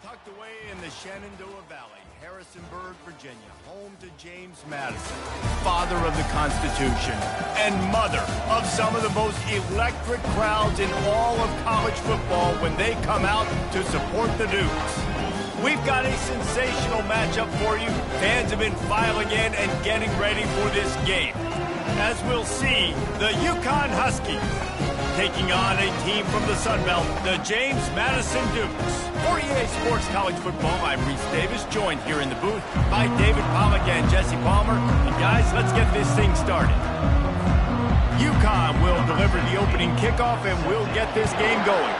Tucked away in the Shenandoah Valley, Harrisonburg, Virginia, home to James Madison, father of the Constitution and mother of some of the most electric crowds in all of college football when they come out to support the Dukes. We've got a sensational matchup for you. Fans have been filing in and getting ready for this game. As we'll see, the UConn Huskies taking on a team from the Sun Belt, the James Madison Dukes. For EA Sports College Football, I'm Reese Davis, joined here in the booth by David Pollack and Jesse Palmer. And guys, let's get this thing started. UConn will deliver the opening kickoff and we'll get this game going.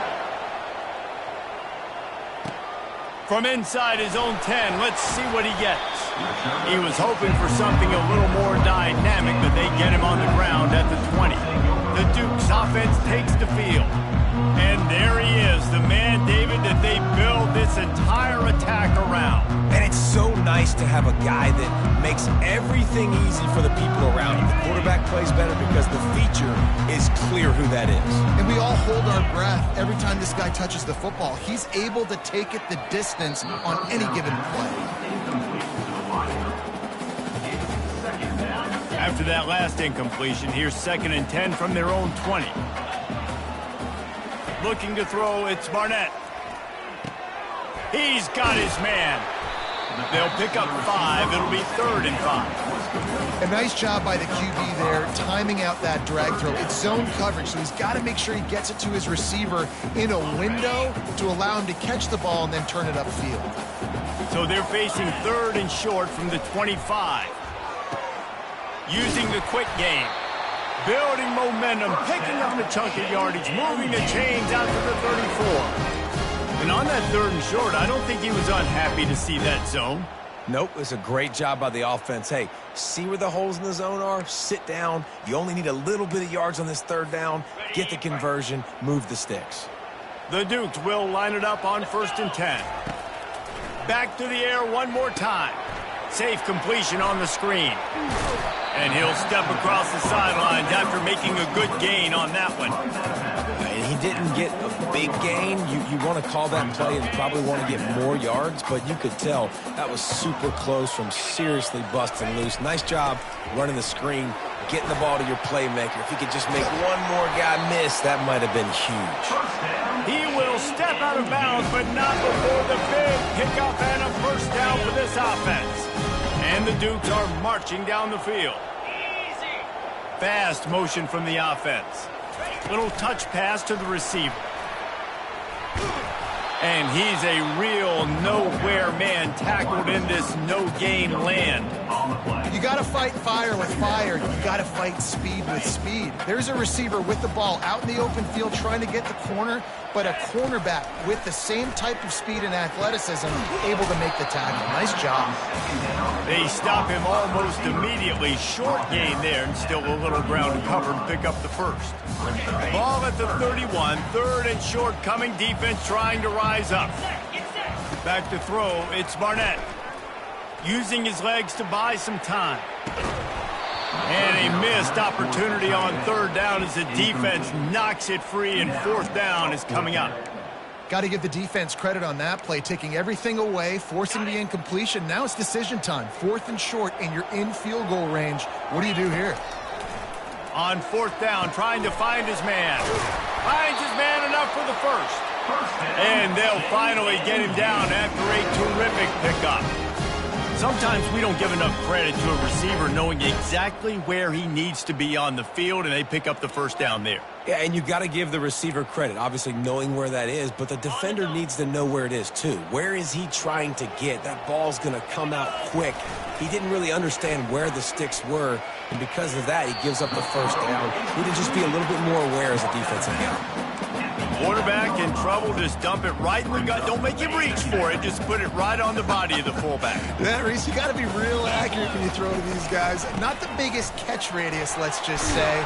From inside his own 10, let's see what he gets. He was hoping for something a little more dynamic, but they get him on the ground at the 20. The Dukes offense takes the field. And there he is, the man, David, that they build this entire attack around. And it's so nice to have a guy that makes everything easy for the people around him. The quarterback plays better because the feature is clear who that is. And we all hold our breath every time this guy touches the football. He's able to take it the distance on any given play. After that last incompletion, here's 2nd and 10 from their own 20. Looking to throw, it's Barnett. He's got his man. They'll pick up 5. It'll be 3rd and 5. A nice job by the QB there, timing out that drag throw. It's zone coverage, so he's got to make sure he gets it to his receiver in a window to allow him to catch the ball and then turn it upfield. So they're facing 3rd and short from the 25. Using the quick game. Building momentum, picking up a chunk of yardage, moving the chains out to the 34. And on that 3rd and short, I don't think he was unhappy to see that zone. Nope, it's a great job by the offense. Hey, see where the holes in the zone are? Sit down. You only need a little bit of yards on this 3rd down. Get the conversion, move the sticks. The Dukes will line it up on 1st and 10. Back to the air one more time. Safe completion on the screen. And he'll step across the sidelines after making a good gain on that one. And he didn't get a big gain. You want to call that play and probably want to get more yards, but you could tell that was super close from seriously busting loose. Nice job running the screen, getting the ball to your playmaker. If he could just make one more guy miss, that might have been huge. He will step out of bounds, but not before the big pickup and a 1st down for this offense. And the Dukes are marching down the field. Fast motion from the offense. Little touch pass to the receiver. And he's a real nowhere man tackled in this no-gain land. You got to fight fire with fire. You got to fight speed with speed. There's a receiver with the ball out in the open field trying to get the corner, but a cornerback with the same type of speed and athleticism able to make the tackle. Nice job. They stop him almost immediately. Short gain there and still a little ground covered to pick up the 1st. Ball at the 31. 3rd and short coming. Defense trying to rise up. Back to throw. It's Barnett. Using his legs to buy some time. And a missed opportunity on 3rd down as the defense knocks it free, and 4th down is coming up. Got to give the defense credit on that play, taking everything away, forcing the incompletion. Now it's decision time. 4th and short, and you're in field goal range. What do you do here? On 4th down, trying to find his man. Finds his man enough for the 1st. And they'll finally get him down after a terrific pickup. Sometimes we don't give enough credit to a receiver knowing exactly where he needs to be on the field, and they pick up the 1st down there. Yeah, and you got to give the receiver credit, obviously knowing where that is, but the defender needs to know where it is too. Where is he trying to get? That ball's going to come out quick. He didn't really understand where the sticks were, and because of that, he gives up the 1st down. Need to just be a little bit more aware as a defensive guy. Quarterback in trouble, just dump it right in the gut. Don't make him reach for it. Just put it right on the body of the fullback. Yeah, Reese, you got to be real accurate when you throw to these guys. Not the biggest catch radius, let's just say.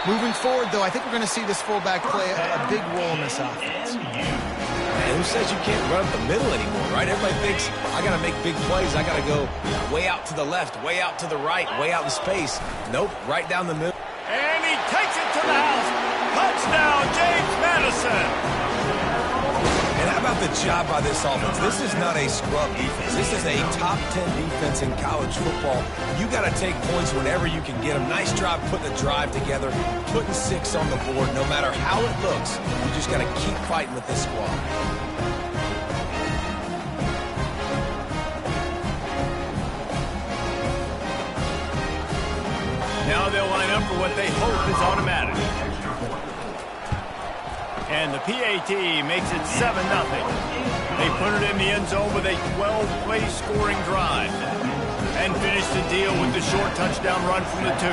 Moving forward, though, I think we're going to see this fullback play a big role in this offense. And who says you can't run up the middle anymore, right? Everybody thinks, I got to make big plays. I got to go way out to the left, way out to the right, way out in space. Nope, right down the middle. And he takes it to the house. Touchdown, James Madison. And how about about the job by this offense? This is not a scrub defense. This is a top 10 defense in college football. You got to take points whenever you can get them. Nice job putting the drive together, putting 6 on the board. No matter how it looks, you just got to keep fighting with this squad. Now they'll line up for what they hope is automatic. And the PAT makes it 7-0. They put it in the end zone with a 12-play scoring drive. And finish the deal with the short touchdown run from the 2.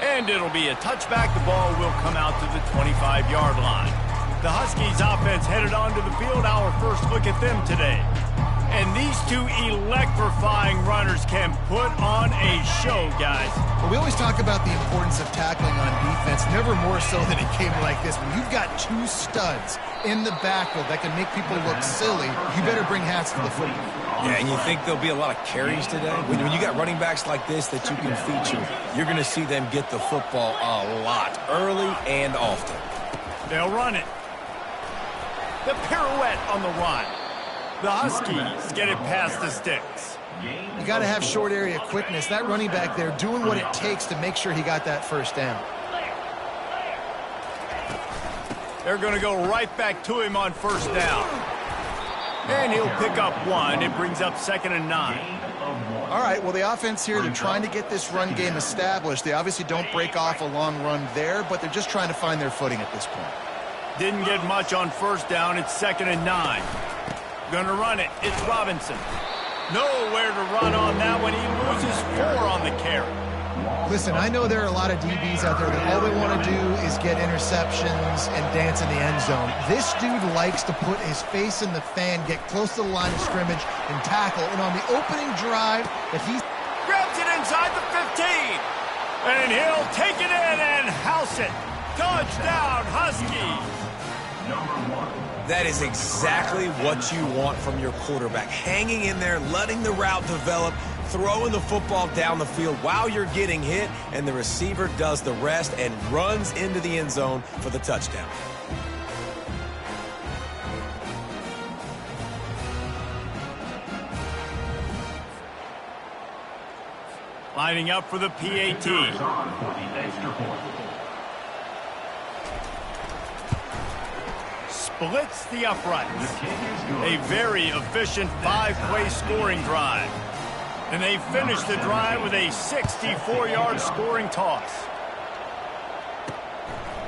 And it'll be a touchback. The ball will come out to the 25-yard line. The Huskies offense headed onto the field. Our first look at them today. And these 2 electrifying runners can put on a show, guys. Well, we always talk about the importance of tackling on defense, never more so than it came like this. When you've got 2 studs in the backfield that can make people look silly, you better bring hats to the football. Yeah, and you think there'll be a lot of carries today? When you got running backs like this that you can feature, you're going to see them get the football a lot, early and often. They'll run it. The pirouette on the run. The Huskies get it past the sticks. You got to have short area quickness. That running back there doing what it takes to make sure he got that first down. They're going to go right back to him on first down. And he'll pick up 1. It brings up 2nd and 9. All right, well, the offense here, they're trying to get this run game established. They obviously don't break off a long run there, but they're just trying to find their footing at this point. Didn't get much on first down. It's 2nd and 9. Gonna run it. It's Robinson. Nowhere to run on that one. He loses 4 on the carry. Listen, I know there are a lot of DBs out there that all they want to do is get interceptions and dance in the end zone. This dude likes to put his face in the fan, get close to the line of scrimmage, and tackle. And on the opening drive that he grabs it inside the 15. And he'll take it in and house it. Touchdown, Huskies. That is exactly what you want from your quarterback. Hanging in there, letting the route develop, throwing the football down the field while you're getting hit, and the receiver does the rest and runs into the end zone for the touchdown. Lining up for the PAT. Splits the uprights. A very efficient 5-play scoring drive. And they finish the drive with a 64-yard scoring toss.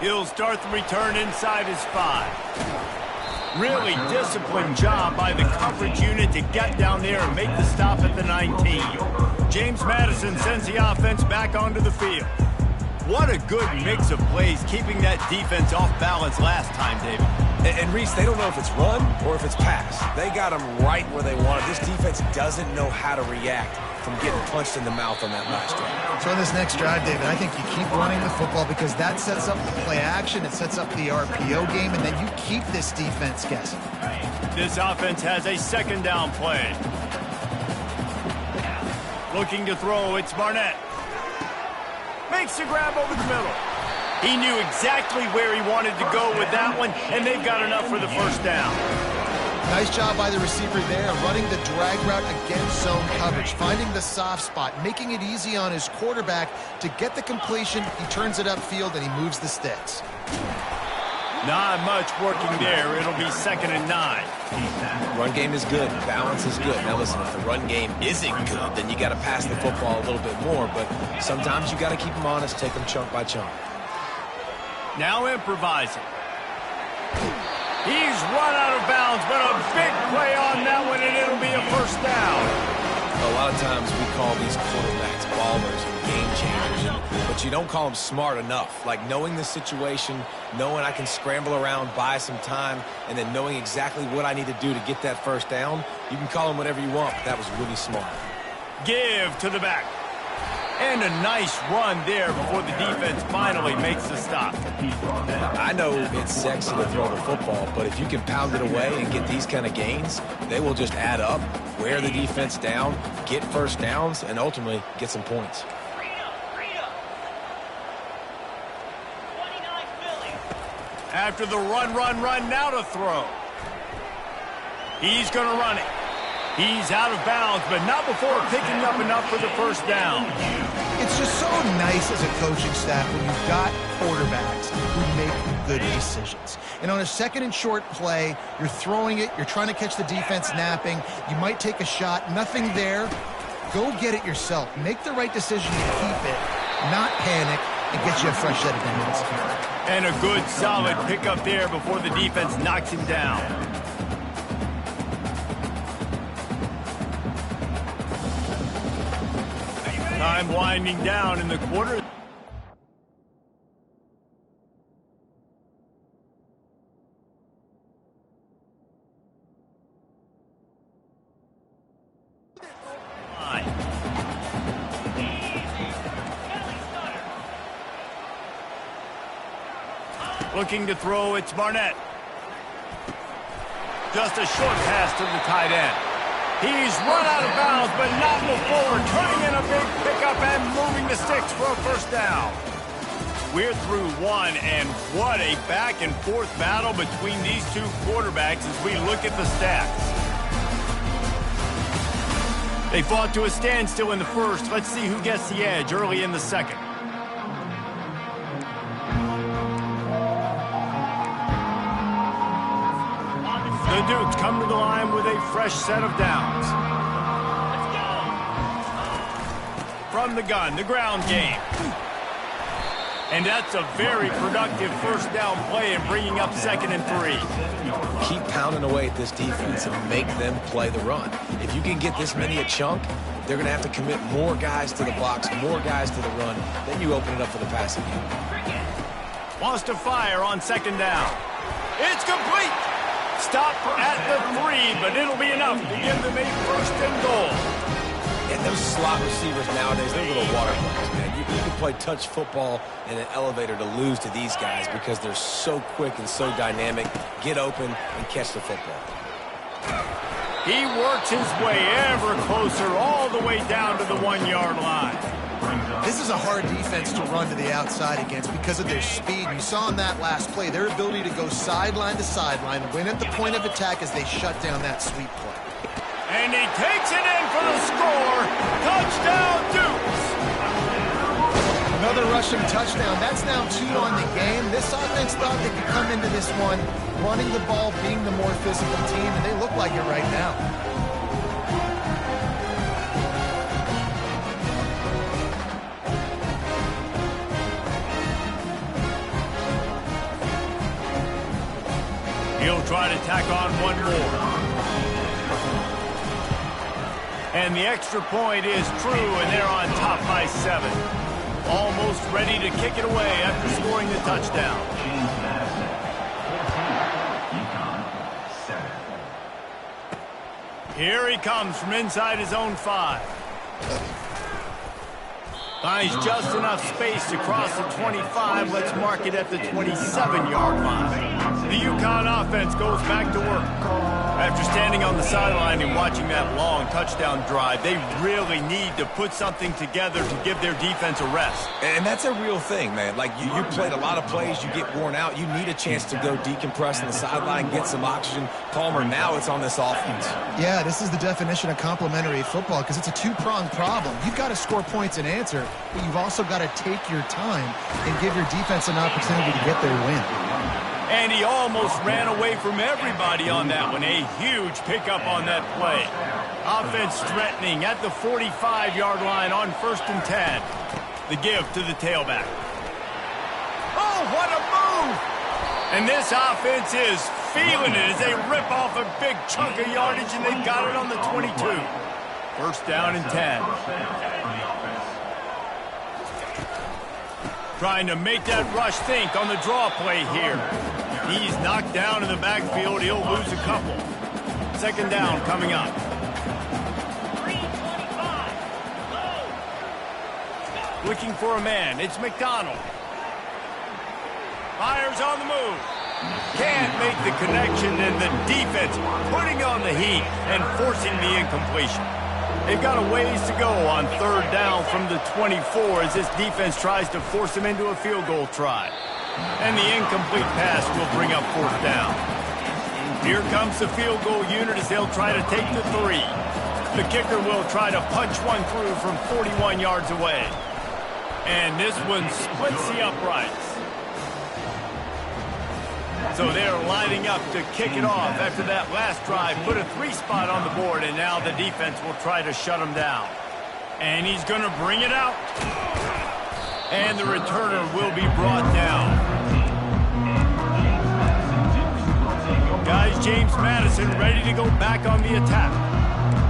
He'll start the return inside his 5. Really disciplined job by the coverage unit to get down there and make the stop at the 19. James Madison sends the offense back onto the field. What a good mix of plays, keeping that defense off balance last time, David. And Reese, they don't know if it's run or if it's pass. They got them right where they want it. This defense doesn't know how to react from getting punched in the mouth on that last drive. So in this next drive, David, I think you keep running the football because that sets up the play action, it sets up the RPO game, and then you keep this defense guessing. This offense has a 2nd down play. Looking to throw, it's Barnett. Makes the grab over the middle. He knew exactly where he wanted to go with that one, and they've got enough for the first down. Nice job by the receiver there, running the drag route against zone coverage, finding the soft spot, making it easy on his quarterback to get the completion. He turns it upfield, and he moves the sticks. Not much working there. It'll be 2nd and 9. Run game is good. Balance is good. Now listen, if the run game isn't good, then you got to pass the football a little bit more. But sometimes you got to keep them honest, take them chunk by chunk. Now improvising. He's run out of bounds, but a big play on that one, and it'll be a first down. A lot of times we call these quarterbacks ballers and game changers, but you don't call them smart enough. Like knowing the situation, knowing I can scramble around, buy some time, and then knowing exactly what I need to do to get that first down. You can call them whatever you want, but that was really smart. Give to the back. And a nice run there before the defense finally makes the stop. I know it's sexy to throw the football, but if you can pound it away and get these kind of gains, they will just add up, wear the defense down, get first downs, and ultimately get some points. After the run, now to throw. He's going to run it. He's out of bounds, but not before picking up enough for the first down. It's just so nice as a coaching staff when you've got quarterbacks who make good decisions. And on a second and short play, you're throwing it, you're trying to catch the defense napping, you might take a shot, nothing there. Go get it yourself. Make the right decision to keep it, not panic, and get you a fresh set of downs. And a good, solid pickup there before the defense knocks him down. Time winding down in the quarter. Looking to throw, it's Barnett. Just a short pass to the tight end. He's run out of bounds, but not before turning in a big pickup and moving the sticks for a first down. We're through one, and what a back-and-forth battle between these two quarterbacks as we look at the stats. They fought to a standstill in the first. Let's see who gets the edge early in the second. The Dukes come to the line with a fresh set of downs. From the gun, the ground game. And that's a very productive first down play and bringing up 2nd and 3. Keep pounding away at this defense and make them play the run. If you can get this many a chunk, they're going to have to commit more guys to the box, more guys to the run. Then you open it up for the passing game. Wants to fire on 2nd down. It's complete. Stop at the 3, but it'll be enough to give them a 1st and goal. And those slot receivers nowadays, they're little water bugs, man. You can play touch football in an elevator to lose to these guys because they're so quick and so dynamic. Get open and catch the football. He works his way ever closer all the way down to the 1-yard line. This is a hard defense to run to the outside against because of their speed. You saw in that last play their ability to go sideline to sideline, win at the point of attack as they shut down that sweep play. And he takes it in for the score. Touchdown, Dukes. Another rushing touchdown. That's now 2 on the game. This offense thought they could come into this one running the ball, being the more physical team, and they look like it right now. He'll try to tack on one more. And the extra point is true, and they're on top by 7. Almost ready to kick it away after scoring the touchdown. Here he comes from inside his own 5. Finds just enough space to cross the 25. Let's mark it at the 27-yard line. The UConn offense goes back to work. After standing on the sideline and watching that long touchdown drive, they really need to put something together to give their defense a rest. And that's a real thing, man. Like, you played a lot of plays, you get worn out. You need a chance to go decompress on the sideline, get some oxygen. Palmer, now it's on this offense. Yeah, this is the definition of complementary football because it's a two-pronged problem. You've got to score points and answer, but you've also got to take your time and give your defense an opportunity to get their win. And he almost ran away from everybody on that one. A huge pickup on that play. Offense threatening at the 45-yard line on 1st and 10. The give to the tailback. Oh, what a move! And this offense is feeling it as they rip off a big chunk of yardage, and they've got it on the 22. 1st down and 10. Trying to make that rush think on the draw play here. He's knocked down in the backfield. He'll lose a couple. 2nd down coming up. Looking for a man. It's McDonald. Fires on the move. Can't make the connection, and the defense putting on the heat and forcing the incompletion. They've got a ways to go on 3rd down from the 24 as this defense tries to force them into a field goal try. And the incomplete pass will bring up 4th down. Here comes the field goal unit as they'll try to take the 3. The kicker will try to punch one through from 41 yards away. And this one splits the uprights. So they're lining up to kick it off after that last drive. Put a 3 spot on the board, and now the defense will try to shut him down. And he's going to bring it out. And the returner will be brought down. Guys, James Madison ready to go back on the attack.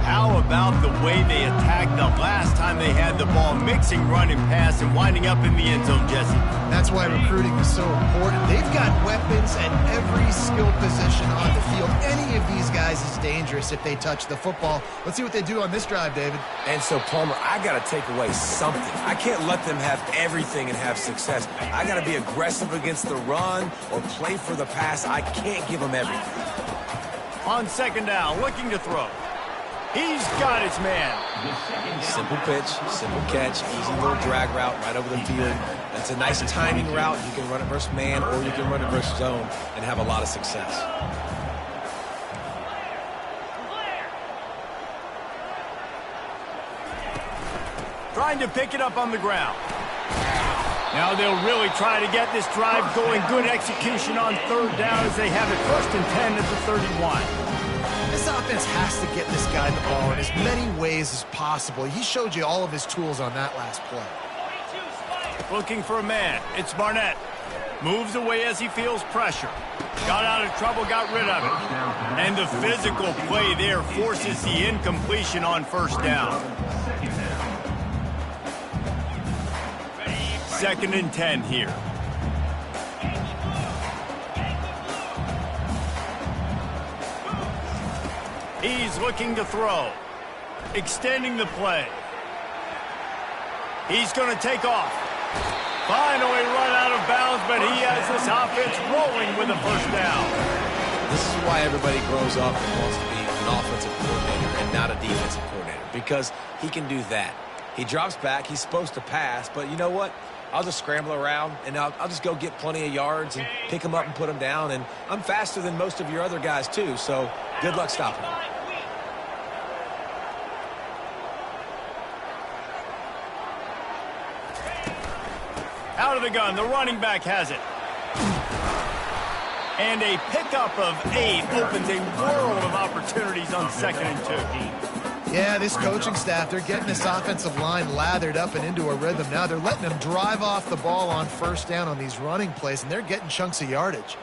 How about the way they attacked the last time they had the ball, mixing run and pass and winding up in the end zone, Jesse? That's why recruiting is so important. They've got weapons at every skill position on the field. Any of these guys is dangerous if they touch the football. Let's see what they do on this drive, David. And so, Palmer, I got to take away something. I can't let them have everything and have success. I got to be aggressive against the run or play for the pass. I can't give them everything. On 2nd down, looking to throw. He's got his man. Simple pitch, simple catch, easy little drag route right over the field. That's a nice timing route. You can run it versus man or you can run it versus zone and have a lot of success. Trying to pick it up on the ground. Now they'll really try to get this drive going. Good execution on 3rd down as they have it 1st and 10 at the 31. This offense has to get this guy the ball in as many ways as possible. He showed you all of his tools on that last play. Looking for a man. It's Barnett. Moves away as he feels pressure. Got out of trouble, got rid of it. And the physical play there forces the incompletion on 1st down. 2nd and 10 here. He's looking to throw. Extending the play. He's going to take off. Finally run out of bounds, but he has this offense rolling with a 1st down. This is why everybody grows up and wants to be an offensive coordinator and not a defensive coordinator, because he can do that. He drops back. He's supposed to pass, but you know what? I'll just scramble around, and I'll just go get plenty of yards and pick them up and put them down. And I'm faster than most of your other guys, too, so good luck stopping them. Out of the gun, the running back has it. And a pickup of 8 opens a world of opportunities on 2nd and 2. Yeah, this coaching staff, they're getting this offensive line lathered up and into a rhythm. Now they're letting them drive off the ball on 1st down on these running plays, and they're getting chunks of yardage.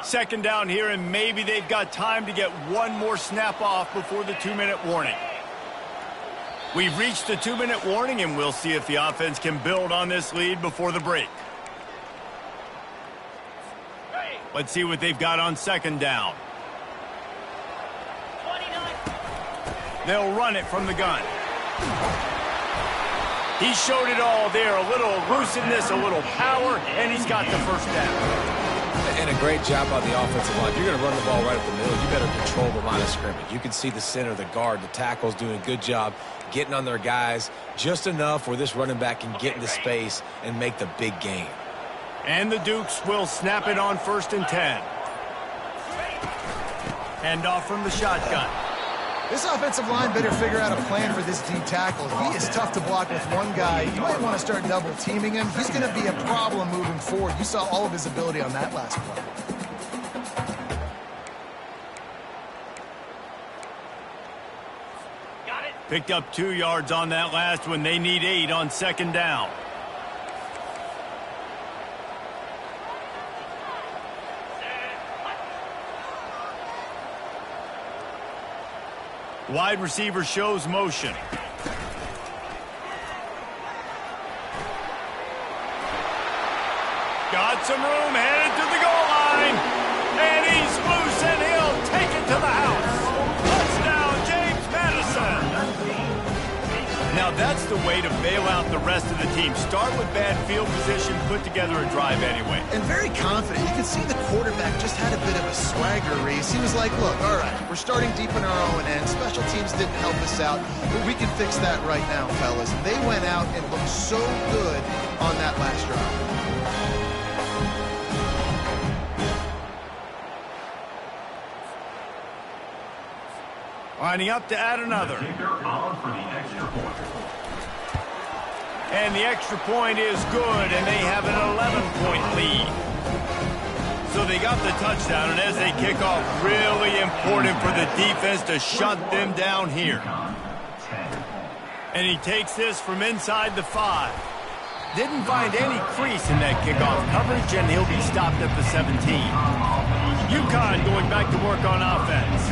Second down here, and maybe they've got time to get one more snap off before the 2-minute warning. We've reached the 2-minute warning, and we'll see if the offense can build on this lead before the break. Let's see what they've got on 2nd down. They'll run it from the gun. He showed it all there. A little elusiveness, a little power, and he's got the 1st down. And a great job by the offensive line. If you're going to run the ball right up the middle, you better control the line of scrimmage. You can see the center, the guard, the tackles doing a good job getting on their guys just enough where this running back can get into space and make the big gain. And the Dukes will snap it on 1st and 10. Hand off from the shotgun. This offensive line better figure out a plan for this D tackle. He is tough to block with one guy. You might want to start double teaming him. He's going to be a problem moving forward. You saw all of his ability on that last play. Got it. Picked up 2 yards on that last one. They need 8 on 2nd down. Wide receiver shows motion. Got some room, headed to the goal line. And he's loose, and he'll take it to the house. Touchdown, James Madison. Now That's the way to bail out the rest of the team. Start with bad field position, put together a drive anyway. And very confident. You can see the quarterback just had a bit of a swagger, Reese. He was like, look, all right, we're starting deep in our own end. Special teams didn't help us out, but we can fix that right now, fellas. They went out and looked so good on that last drive. Lining up to add another. And the extra point is good, and they have an 11-point lead. So they got the touchdown, and as they kick off, really important for the defense to shut them down here. And he takes this from inside the 5. Didn't find any crease in that kickoff coverage, and he'll be stopped at the 17. UConn going back to work on offense.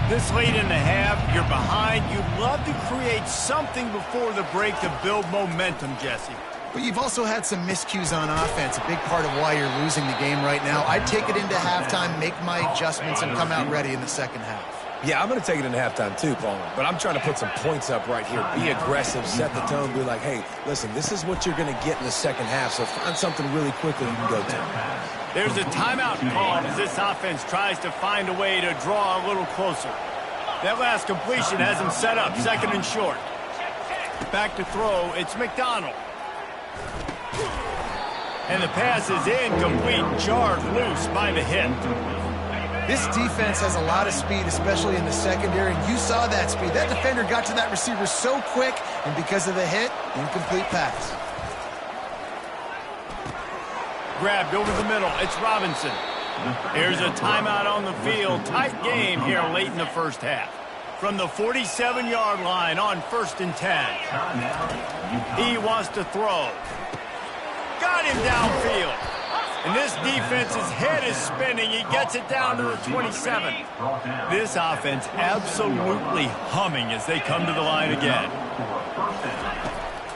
This late in the half, you're behind. You'd love to create something before the break to build momentum, Jesse. But you've also had some miscues on offense, a big part of why you're losing the game right now. I'd take it into halftime, make my adjustments, and come out ready in the second half. Yeah, I'm going to take it into halftime too, Paul. But I'm trying to put some points up right here. Be aggressive, set the tone, be like, hey, listen, this is what you're going to get in the second half, so find something really quickly you can go to. There's a timeout called as this offense tries to find a way to draw a little closer. That last completion has him set up, second and short. Back to throw, it's McDonald. And the pass is incomplete, jarred loose by the hit. This defense has a lot of speed, especially in the secondary, and you saw that speed. That defender got to that receiver so quick, and because of the hit, incomplete pass. Grabbed over the middle, it's Robinson. Here's a timeout on the field. Tight game here late in the first half. From the 47-yard line on 1st and 10. He wants to throw. Got him downfield. And this defense's head is spinning. He gets it down to the 27. This offense absolutely humming as they come to the line again.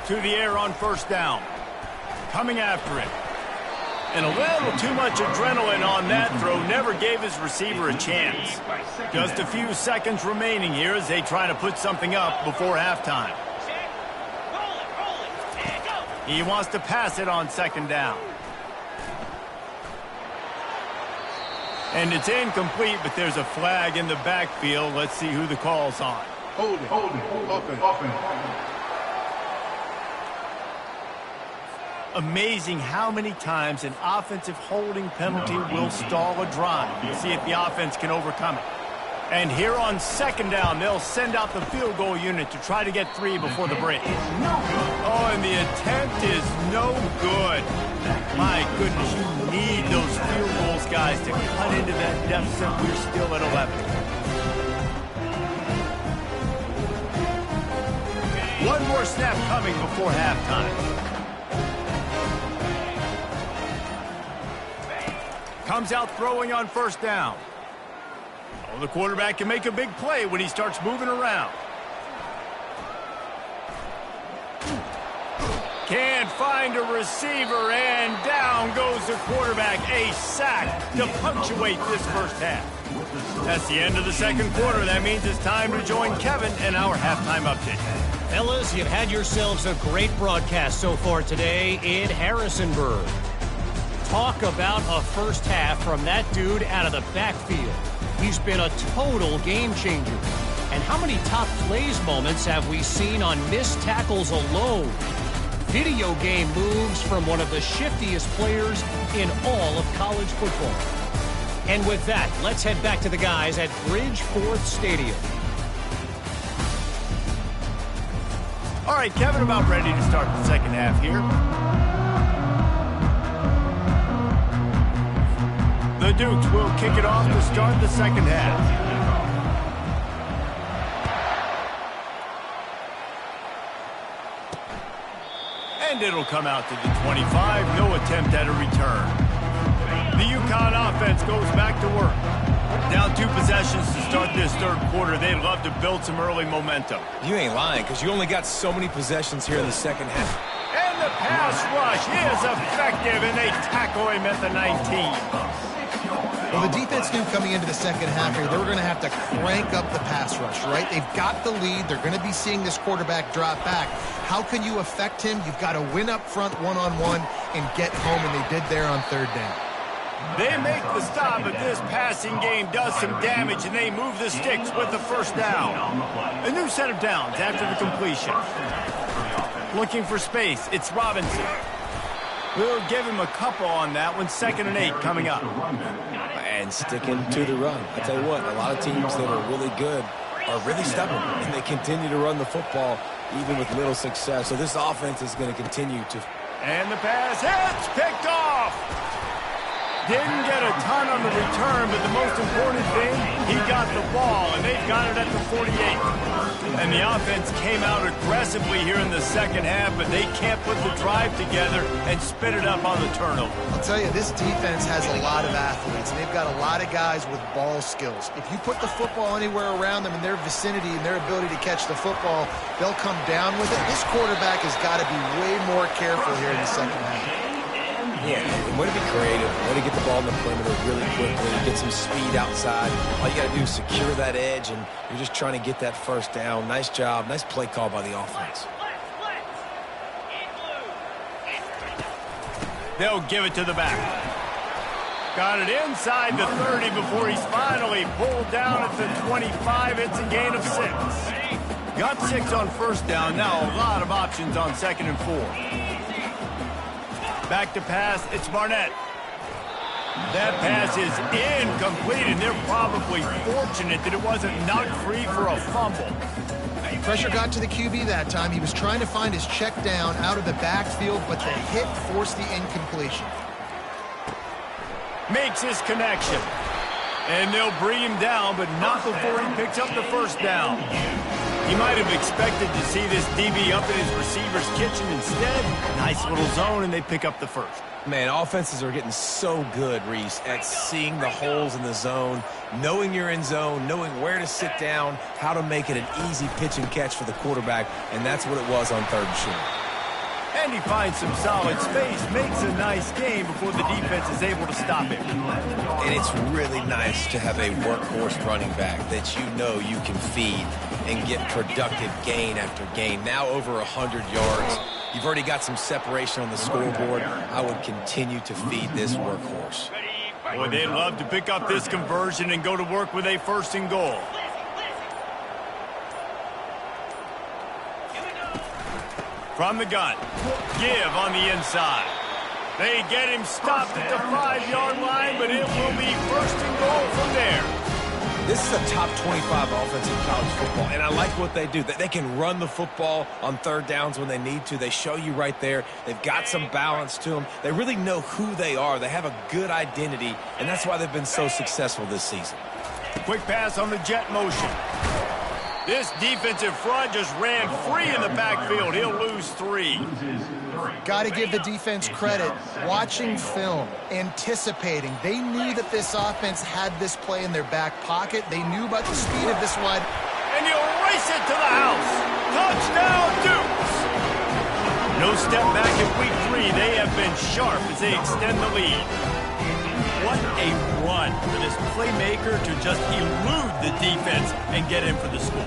To the air on 1st down. Coming after it. And a little too much adrenaline on that throw. Never gave his receiver a chance. Just a few seconds remaining here as they try to put something up before halftime. He wants to pass it on 2nd down. And it's incomplete, but there's a flag in the backfield. Let's see who the call's on. Hold it. Open. Amazing how many times an offensive holding penalty will stall a drive. We'll see if the offense can overcome it. And here on 2nd down, they'll send out the field goal unit to try to get 3 before the break. Oh, and the attempt is no good. My goodness, you need those field goals, guys, to cut into that deficit. We're still at 11. One more snap coming before halftime. Comes out throwing on 1st down. Oh, the quarterback can make a big play when he starts moving around. Can't find a receiver, and down goes the quarterback. A sack to punctuate this first half. That's the end of the 2nd quarter. That means it's time to join Kevin in our halftime update. Fellas, you've had yourselves a great broadcast so far today in Harrisonburg. Talk about a first half from that dude out of the backfield. He's been a total game changer. And how many top plays moments have we seen on missed tackles alone? Video game moves from one of the shiftiest players in all of college football. And with that, let's head back to the guys at Bridgeforth Stadium. All right, Kevin, about ready to start the second half here. The Dukes will kick it off to start the second half. And it'll come out to the 25. No attempt at a return. The UConn offense goes back to work. Down 2 possessions to start this 3rd quarter. They'd love to build some early momentum. You ain't lying, because you only got so many possessions here in the second half. And the pass rush is effective, and they tackle him at the 19. Well, the defense knew coming into the second half here, they were going to have to crank up the pass rush, right? They've got the lead. They're going to be seeing this quarterback drop back. How can you affect him? You've got to win up front one-on-one and get home, and they did there on third down. They make the stop, but this passing game does some damage, and they move the sticks with the first down. A new set of downs after the completion. Looking for space. It's Robinson. We'll give him a couple on that one. 2nd and 8 coming up. And sticking to the run. I tell you what, a lot of teams that are really good are really stubborn, and they continue to run the football even with little success. So this offense is going to continue to. And the pass hits, picked off. Didn't get a ton on the return, but the most important thing, he got the ball, and they've got it at the 48. And the offense came out aggressively here in the second half, but they can't put the drive together and spit it up on the turnover. I'll tell you, this defense has a lot of athletes, and they've got a lot of guys with ball skills. If you put the football anywhere around them in their vicinity and their ability to catch the football, they'll come down with it. This quarterback has got to be way more careful here in the second half. Yeah, and way to be creative, way to get the ball in the perimeter really quickly, get some speed outside. All you got to do is secure that edge, and you're just trying to get that first down. Nice job, nice play call by the offense. They'll give it to the back. Got it inside the 30 before he's finally pulled down at the 25. It's a gain of 6. Got 6 on first down. Now a lot of options on 2nd and 4. Back to pass, it's Barnett. That pass is incomplete, and they're probably fortunate that it wasn't knocked free for a fumble. Pressure got to the QB that time. He was trying to find his check down out of the backfield, but the hit forced the incompletion. Makes his connection. And they'll bring him down, but not before he picks up the first down. He might have expected to see this DB up in his receiver's kitchen. Instead, nice little zone, and they pick up the first. Man, offenses are getting so good, Reese, at seeing the holes in the zone, knowing you're in zone, knowing where to sit down, how to make it an easy pitch and catch for the quarterback, and that's what it was on 3rd and short. And he finds some solid space, makes a nice game before the defense is able to stop him. And it's really nice to have a workhorse running back that you know you can feed and get productive gain after gain. Now over 100 yards. You've already got some separation on the scoreboard. I would continue to feed this workhorse. Boy, they'd love to pick up this conversion and go to work with a 1st and goal. From the gun, give on the inside. They get him stopped at the 5-yard line, but it will be 1st and goal from there. This is a top 25 offense in college football, and I like what they do. They can run the football on 3rd downs when they need to. They show you right there. They've got some balance to them. They really know who they are. They have a good identity, and that's why they've been so successful this season. Quick pass on the jet motion. This defensive front just ran free in the backfield. He'll lose 3. Got to give the defense credit. Watching film, anticipating. They knew that this offense had this play in their back pocket. They knew about the speed of this wide. And he'll race it to the house. Touchdown, Dukes. No step back in week 3. They have been sharp as they extend the lead. What a run for this playmaker to just elude the defense and get in for the score.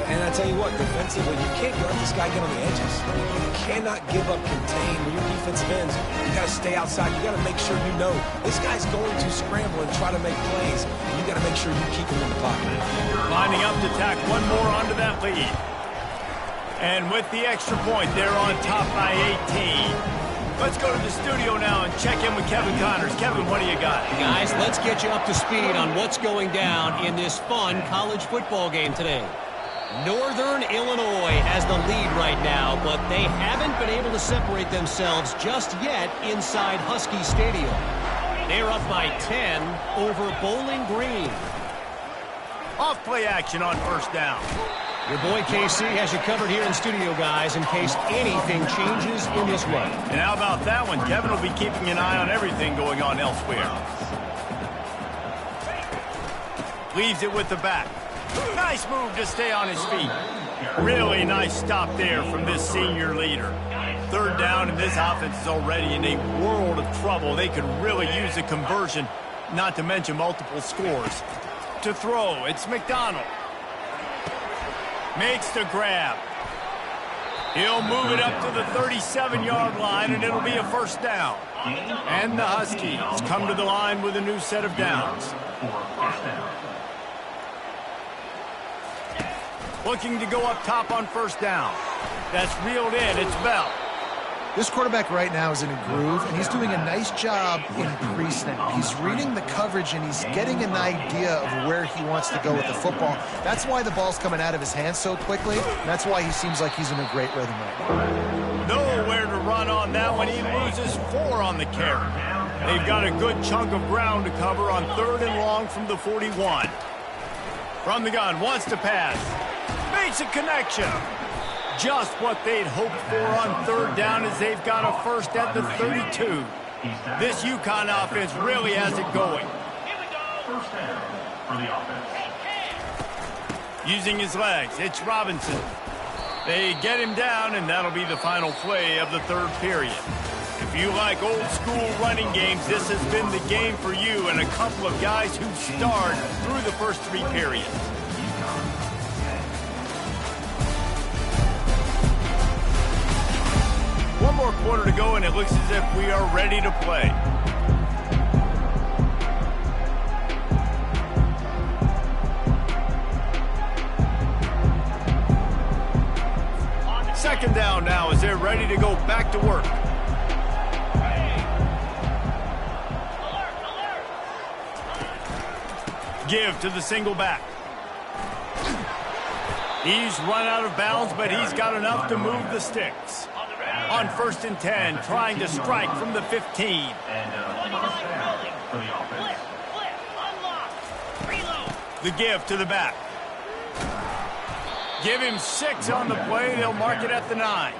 And I tell you what, defensively, you can't let this guy get on the edges. You cannot give up contain when your defensive ends. You got to stay outside. You got to make sure you know this guy's going to scramble and try to make plays. You got to make sure you keep him in the pocket. Lining up to tack one more onto that lead. And with the extra point, they're on top by 18. Let's go to the studio now and check in with Kevin Connors. Kevin, what do you got? Guys, let's get you up to speed on what's going down in this fun college football game today. Northern Illinois has the lead right now, but they haven't been able to separate themselves just yet inside Husky Stadium. They're up by 10 over Bowling Green. Off play action on 1st down. Your boy KC has you covered here in studio, guys, in case anything changes in this run. And how about that one? Kevin will be keeping an eye on everything going on elsewhere. Leaves it with the back. Nice move to stay on his feet. Really nice stop there from this senior leader. 3rd down, and this offense is already in a world of trouble. They could really use a conversion not to mention multiple scores. To throw, it's McDonald. Makes the grab. He'll move it up to the 37-yard line, and it'll be a first down. And the Huskies come to the line with a new set of downs. Looking to go up top on first down. That's reeled in. It's Bell. This quarterback right now is in a groove, and he's doing a nice job in pre-snap. He's reading the coverage, and he's getting an idea of where he wants to go with the football. That's why the ball's coming out of his hands so quickly, and that's why he seems like he's in a great rhythm right now. Nowhere to run on that one. He loses 4 on the carry. They've got a good chunk of ground to cover on 3rd and long from the 41. From the gun, wants to pass. Makes a connection. Just what they'd hoped for on 3rd down as they've got a first at the 32. This UConn offense really has it going. First down for the offense. Using his legs, it's Robinson. They get him down, and that'll be the final play of the 3rd period. If you like old-school running games, this has been the game for you and a couple of guys who starred through the first 3 periods. One more quarter to go, and it looks as if we are ready to play. Second down now as they're ready to go back to work. Give to the single back. He's run out of bounds, but he's got enough to move the sticks. On 1st and 10, trying to strike from the 15. The give to the back. Give him 6 on the play. They'll mark it at the 9.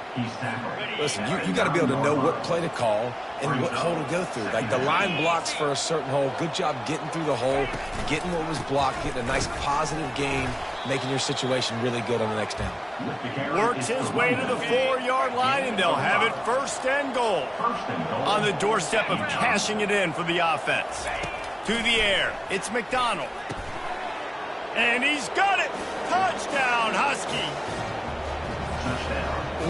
Listen, you got to be able to know what play to call and what hole to go through. Like the line blocks for a certain hole. Good job getting through the hole, getting what was blocked, getting a nice positive gain, making your situation really good on the next down. Works his way to the 4-yard line, and they'll have it 1st and goal. On the doorstep of cashing it in for the offense. To the air, it's McDonald. And he's got it! Touchdown, Husky!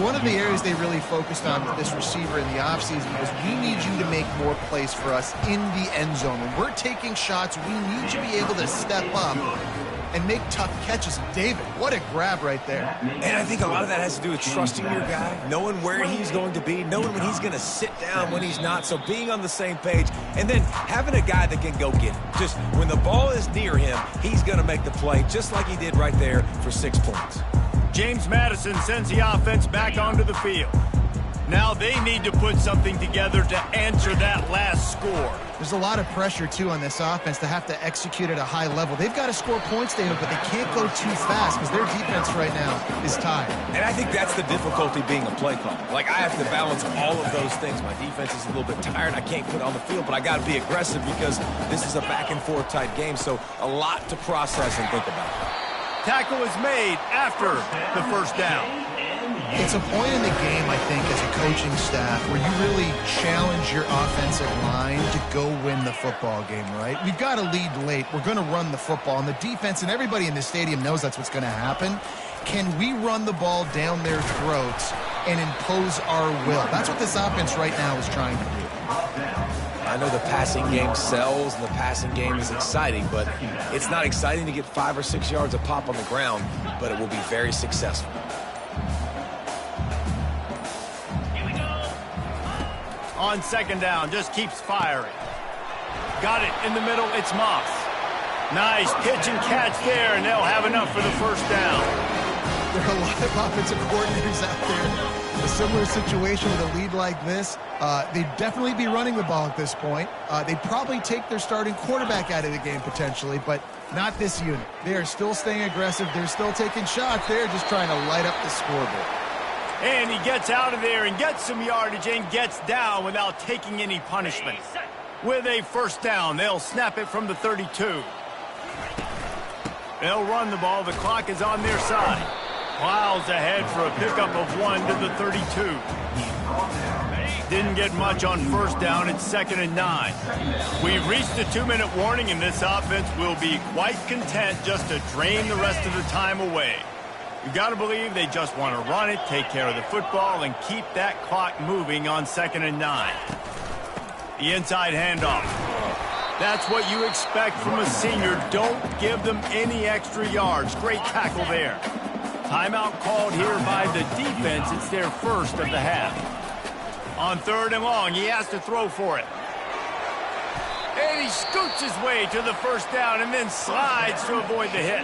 One of the areas they really focused on with this receiver in the offseason was we need you to make more plays for us in the end zone. When we're taking shots, we need you to be able to step up and make tough catches. David, what a grab right there. And I think a lot of that has to do with trusting your guy, knowing where he's going to be, knowing when he's going to sit down, when he's not, so being on the same page, and then having a guy that can go get it. Just when the ball is near him, he's going to make the play, just like he did right there for 6 points. James Madison sends the offense back onto the field. Now they need to put something together to answer that last score. There's a lot of pressure, too, on this offense to have to execute at a high level. They've got to score points, David, but they can't go too fast because their defense right now is tired. And I think that's the difficulty being a play caller. Like, I have to balance all of those things. My defense is a little bit tired. I can't put it on the field, but I got to be aggressive because this is a back-and-forth type game, so a lot to process and think about. Tackle is made after the first down. It's a point in the game, I think, as a coaching staff where you really challenge your offensive line to go win the football game, right? We've got to lead late. We're going to run the football. And the defense and everybody in the stadium knows that's what's going to happen. Can we run the ball down their throats and impose our will? That's what this offense right now is trying to do. I know the passing game sells and the passing game is exciting, but it's not exciting to get 5 or 6 yards of pop on the ground, but it will be very successful. On second down, just keeps firing. Got it in the middle, it's Moss. Nice pitch and catch there, and they'll have enough for the first down. There are a lot of offensive coordinators out there. A similar situation with a lead like this, they'd definitely be running the ball at this point. They'd probably take their starting quarterback out of the game potentially, but not this unit. They are still staying aggressive. They're still taking shots. They're just trying to light up the scoreboard. And he gets out of there and gets some yardage and gets down without taking any punishment. With a first down, they'll snap it from the 32. They'll run the ball. The clock is on their side. Plows ahead for a pickup of 1 to the 32. Didn't get much on first down. It's 2nd and 9. We've reached the 2-minute warning, and this offense will be quite content just to drain the rest of the time away. You got to believe they just want to run it, take care of the football, and keep that clock moving on 2nd and 9. The inside handoff. That's what you expect from a senior. Don't give them any extra yards. Great tackle there. Timeout called here by the defense. It's their first of the half. On 3rd and long, he has to throw for it. And he scoots his way to the first down and then slides to avoid the hit.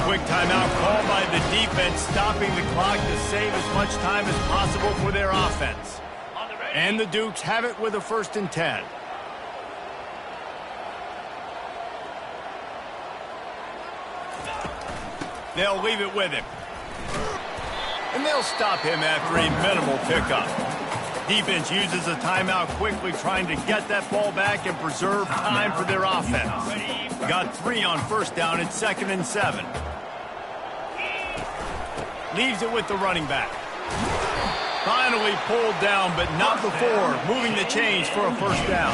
Quick timeout called by the defense, stopping the clock to save as much time as possible for their offense. And the Dukes have it with a 1st and 10. They'll leave it with him. And they'll stop him after a minimal pickup. Defense uses a timeout quickly, trying to get that ball back and preserve time for their offense. Got 3 on first down. It's 2nd and 7. Leaves it with the running back. Finally pulled down, but not before moving the chains for a first down.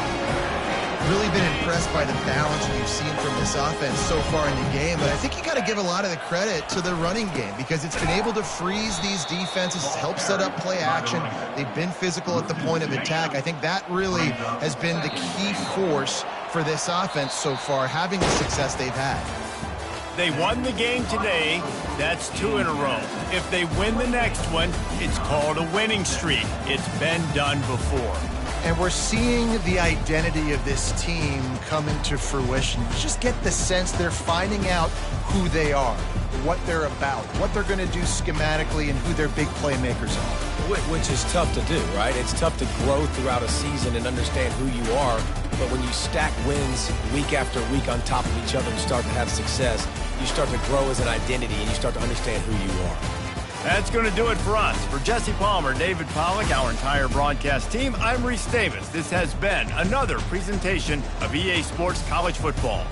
Really been impressed by the balance we've seen from this offense so far in the game, but I think you got to give a lot of the credit to the running game because it's been able to freeze these defenses, help set up play action. They've been physical at the point of attack. I think that really has been the key force for this offense so far, having the success they've had. They won the game today. That's 2 in a row. If they win the next one, it's called a winning streak. It's been done before. And we're seeing the identity of this team come into fruition. You just get the sense they're finding out who they are, what they're about, what they're going to do schematically, and who their big playmakers are. Which is tough to do, right? It's tough to grow throughout a season and understand who you are. But when you stack wins week after week on top of each other and start to have success, you start to grow as an identity and you start to understand who you are. That's going to do it for us. For Jesse Palmer, David Pollack, our entire broadcast team, I'm Reese Davis. This has been another presentation of EA Sports College Football.